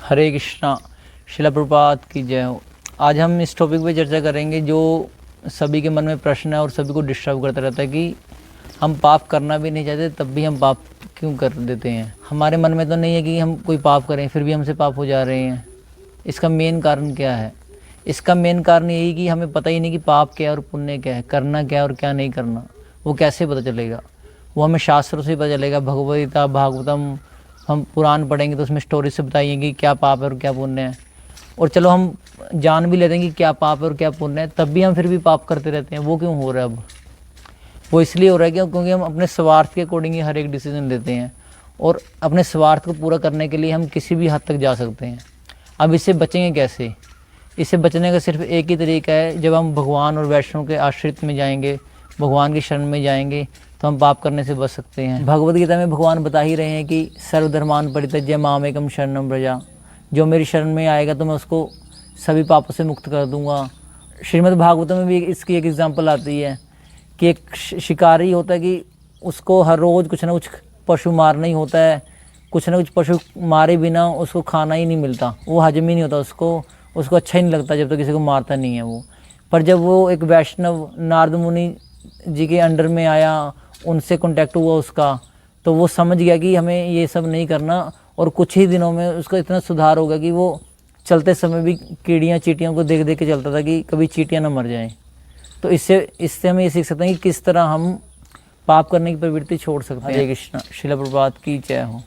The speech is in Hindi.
हरे कृष्णा। शिला प्रभुपाद की जय हो। आज हम इस टॉपिक पे चर्चा करेंगे जो सभी के मन में प्रश्न है और सभी को डिस्टर्ब करता रहता है कि हम पाप करना भी नहीं चाहते तब भी हम पाप क्यों कर देते हैं। हमारे मन में तो नहीं है कि हम कोई पाप करें फिर भी हमसे पाप हो जा रहे हैं। इसका मेन कारण क्या है? इसका मेन कारण यही कि हमें पता ही नहीं कि पाप क्या है और पुण्य क्या है, करना क्या है और क्या नहीं करना। वो कैसे पता चलेगा? वो हमें शास्त्रों से पता चलेगा। भगवद गीता, भागवतम, हम पुराण पढ़ेंगे तो उसमें स्टोरी से बताएंगे कि क्या पाप है और क्या पुण्य है। और चलो हम जान भी लेते हैं कि क्या पाप है और क्या पुण्य है, तब भी हम फिर भी पाप करते रहते हैं। वो क्यों हो रहा है? अब वो इसलिए हो रहा है क्योंकि हम अपने स्वार्थ के अकॉर्डिंग ही हर एक डिसीजन लेते हैं और अपने स्वार्थ को पूरा करने के लिए हम किसी भी हद तक जा सकते हैं। अब इससे बचेंगे कैसे? इससे बचने का सिर्फ एक ही तरीका है, जब हम भगवान और वैष्णव के आश्रित में जाएंगे, भगवान की शरण में जाएंगे तो हम पाप करने से बच सकते हैं। भगवद गीता में भगवान बता ही रहे हैं कि सर्वधर्मान परित्यज्य मामेकम शरणम व्रजा। जो मेरी शरण में आएगा तो मैं उसको सभी पापों से मुक्त कर दूंगा। श्रीमद् भागवतम में भी इसकी एक एग्जाम्पल आती है कि एक शिकारी होता है कि उसको हर रोज़ कुछ ना कुछ पशु मारना ही होता है। कुछ ना कुछ पशु मारे बिना उसको खाना ही नहीं मिलता, वो हजम ही नहीं होता उसको अच्छा ही नहीं लगता जब तक किसी को मारता नहीं है वो। पर जब वो एक वैष्णव नारद मुनि जी के अंडर में आया, उनसे कांटेक्ट हुआ उसका, तो वो समझ गया कि हमें ये सब नहीं करना। और कुछ ही दिनों में उसका इतना सुधार हो गया कि वो चलते समय भी कीड़ियाँ चींटियों को देख देख के चलता था कि कभी चींटियाँ ना मर जाएं। तो इससे हम ये सीख सकते हैं कि किस तरह हम पाप करने की प्रवृत्ति छोड़ सकते हैं। हरे कृष्णा। शिला प्रभुपाद की जय हो।